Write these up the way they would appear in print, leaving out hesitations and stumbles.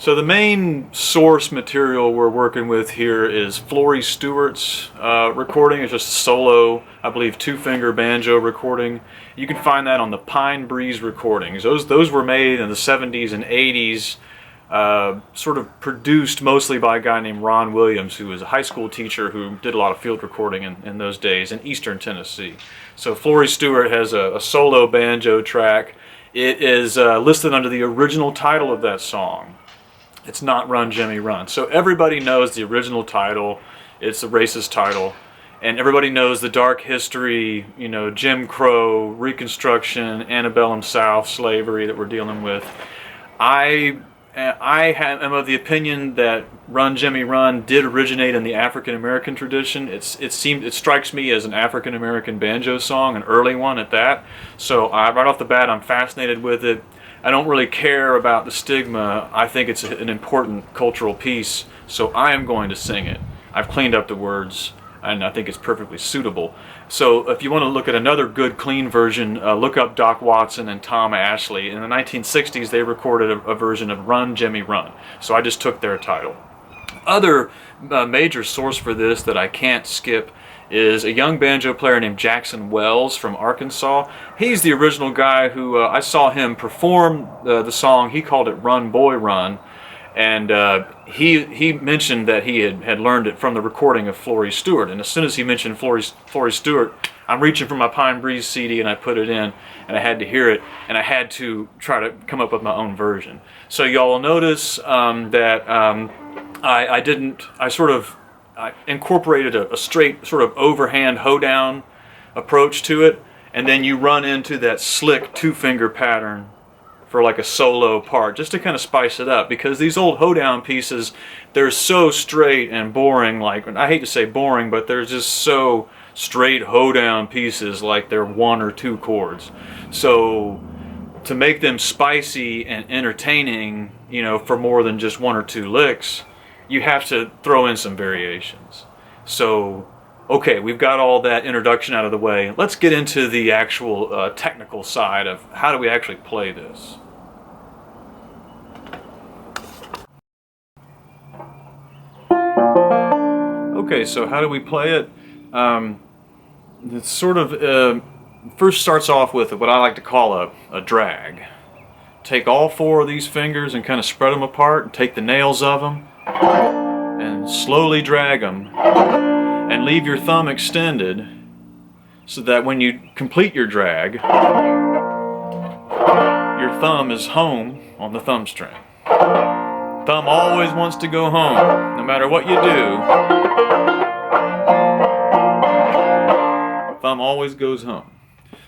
So the main source material we're working with here is Florie Stewart's recording. It's just a solo, I believe, 2-finger banjo recording. You can find that on the Pine Breeze recordings. Those were made in the 70s and 80s, sort of produced mostly by a guy named Ron Williams, who was a high school teacher who did a lot of field recording in those days in eastern Tennessee. So Florie Stewart has a solo banjo track. It is listed under the original title of that song. It's not Run, Jimmie, Run. So everybody knows the original title. It's a racist title. And everybody knows the dark history, you know, Jim Crow, Reconstruction, antebellum South, slavery that we're dealing with. I am of the opinion that Run, Jimmie, Run did originate in the African American tradition. It strikes me as an African American banjo song, an early one at that. So right off the bat, I'm fascinated with it. I don't really care about the stigma. I think it's an important cultural piece, so I am going to sing it. I've cleaned up the words, and I think it's perfectly suitable. So if you want to look at another good, clean version, look up Doc Watson and Tom Ashley. In the 1960s, they recorded a version of Run, Jimmie, Run. So I just took their title. Other major source for this that I can't skip is a young banjo player named Jackson Wells from Arkansas. He's the original guy who I saw him perform the song. He called it Run Boy Run, and he mentioned that he had learned it from the recording of Florie Stewart. And as soon as he mentioned Florie Stewart, I'm reaching for my Pine Breeze CD and I put it in, and I had to hear it, and I had to try to come up with my own version. So y'all will notice that I incorporated a straight sort of overhand hoedown approach to it, and then you run into that slick 2-finger pattern for like a solo part, just to kind of spice it up, because these old hoedown pieces, they're so straight and boring. Like, I hate to say boring, but they're just so straight hoedown pieces, like they're 1 or 2 chords. So to make them spicy and entertaining, you know, for more than just 1 or 2 licks, you have to throw in some variations. So, okay, we've got all that introduction out of the way. Let's get into the actual technical side of how do we actually play this. Okay, so how do we play it? It sort of first starts off with what I like to call a drag. Take all 4 of these fingers and kind of spread them apart, and take the nails of them and slowly drag them, and leave your thumb extended so that when you complete your drag, your thumb is home on the thumb string. Thumb always wants to go home, no matter what you do. Thumb always goes home.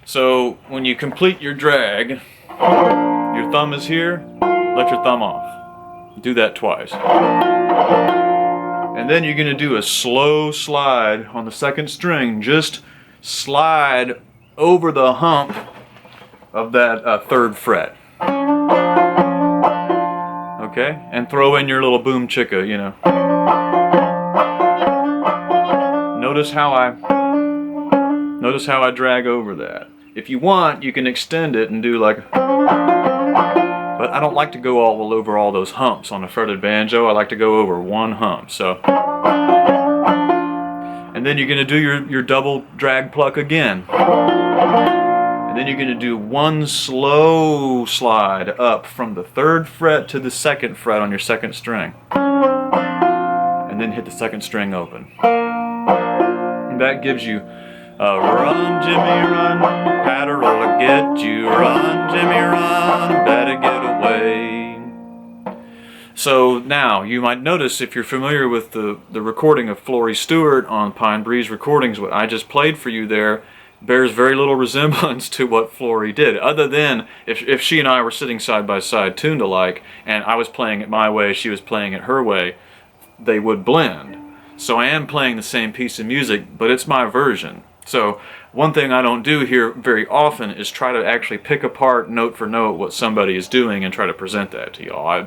So when you complete your drag, your thumb is here, let your thumb off. Do that twice. And then you're going to do a slow slide on the 2nd string. Just slide over the hump of that 3rd fret. Okay? And throw in your little boom chicka, you know. Notice how I drag over that. If you want, you can extend it and do like, but I don't like to go all over all those humps on a fretted banjo. I like to go over 1 hump. So, and then you're going to do your double drag pluck again. And then you're going to do 1 slow slide up from the 3rd fret to the 2nd fret on your 2nd string. And then hit the 2nd string open. And that gives you run, Jimmie, run, patter'll get you. Run, Jimmie, run, better get away. So now, you might notice, if you're familiar with the recording of Florie Stewart on Pine Breeze Recordings, what I just played for you there bears very little resemblance to what Florie did, other than if she and I were sitting side by side, tuned alike, and I was playing it my way, she was playing it her way, they would blend. So I am playing the same piece of music, but it's my version. So one thing I don't do here very often is try to actually pick apart note for note what somebody is doing and try to present that to y'all.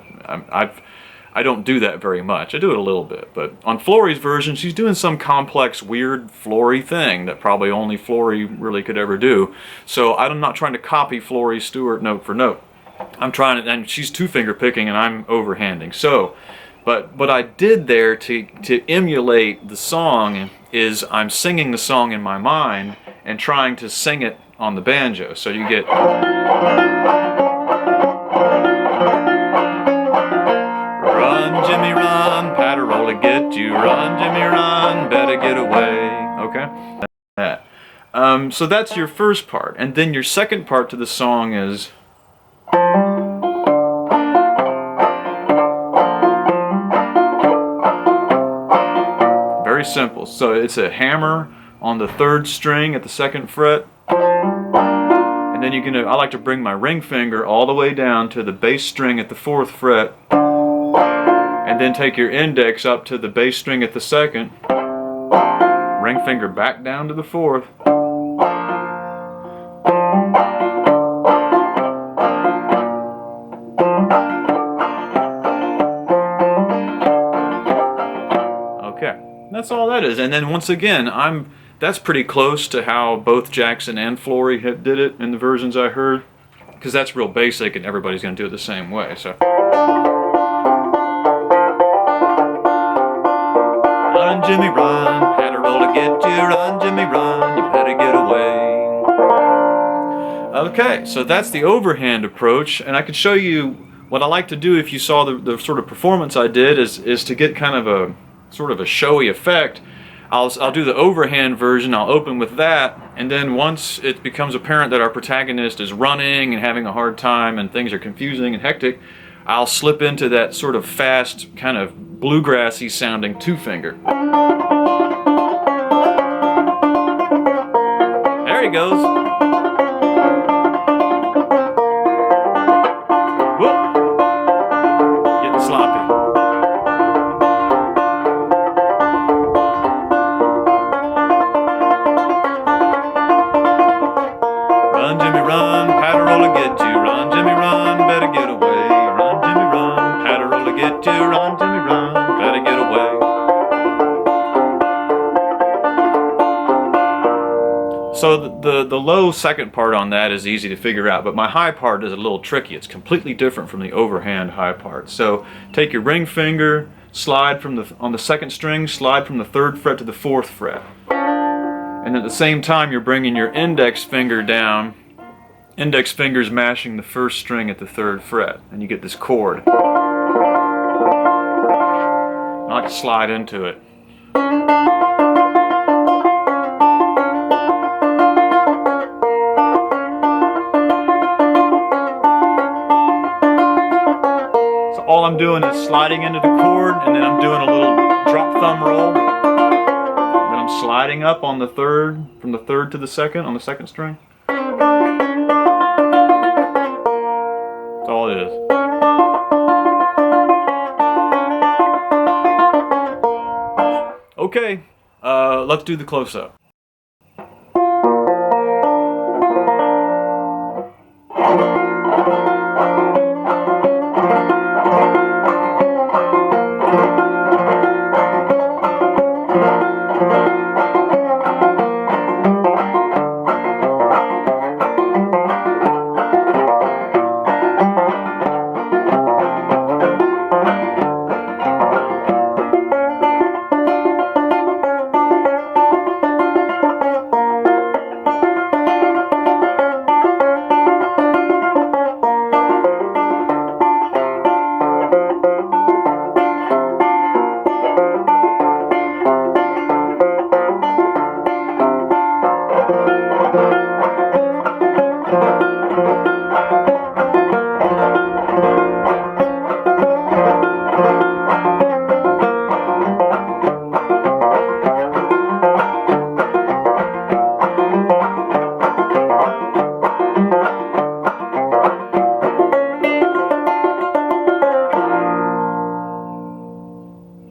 I don't do that very much. I do it a little bit, but on Florie's version, she's doing some complex, weird Florie thing that probably only Florie really could ever do. So I'm not trying to copy Florie Stewart note for note. I'm trying to, and she's two finger picking and I'm overhanding. So, but what I did there to emulate the song is I'm singing the song in my mind and trying to sing it on the banjo. So you get run, Jimmie, run, Patterol to get you, run, Jimmie, run, better get away. Okay? That. So that's your first part. And then your second part to the song is very simple. So it's a hammer on the 3rd string at the 2nd fret. And then you're gonna, I like to bring my ring finger all the way down to the bass string at the 4th fret. And then take your index up to the bass string at the 2nd. Ring finger back down to the 4th. Okay, that's all that is. And then once again, that's pretty close to how both Jackson and Florie did it in the versions I heard, because that's real basic and everybody's going to do it the same way. So run, Jimmie, run, Patterol to get you, run, Jimmie, run, you better get away. Okay, so that's the overhand approach, and I could show you what I like to do if you saw the sort of performance I did is to get kind of a sort of a showy effect. I'll do the overhand version, I'll open with that, and then once it becomes apparent that our protagonist is running and having a hard time and things are confusing and hectic, I'll slip into that sort of fast, kind of bluegrassy sounding 2-finger. There he goes. Whoop. Getting sloppy. Run, Jimmie, run, Patterol to get you, run, Jimmie, run, better get away. Run, Jimmie, run, Patterol to get you, run, Jimmie, run, better get away. So the low second part on that is easy to figure out, but my high part is a little tricky. It's completely different from the overhand high part. So take your ring finger, slide from on the 2nd string, slide from the 3rd fret to the 4th fret. And at the same time, you're bringing your index finger down. Index finger's mashing the 1st string at the 3rd fret, and you get this chord. I like to slide into it. So all I'm doing is sliding into the chord, and then I'm doing a little drop thumb roll. I'm sliding up on the 3rd, from the 3rd to the 2nd on the 2nd string. That's all it is. Okay, let's do the close-up.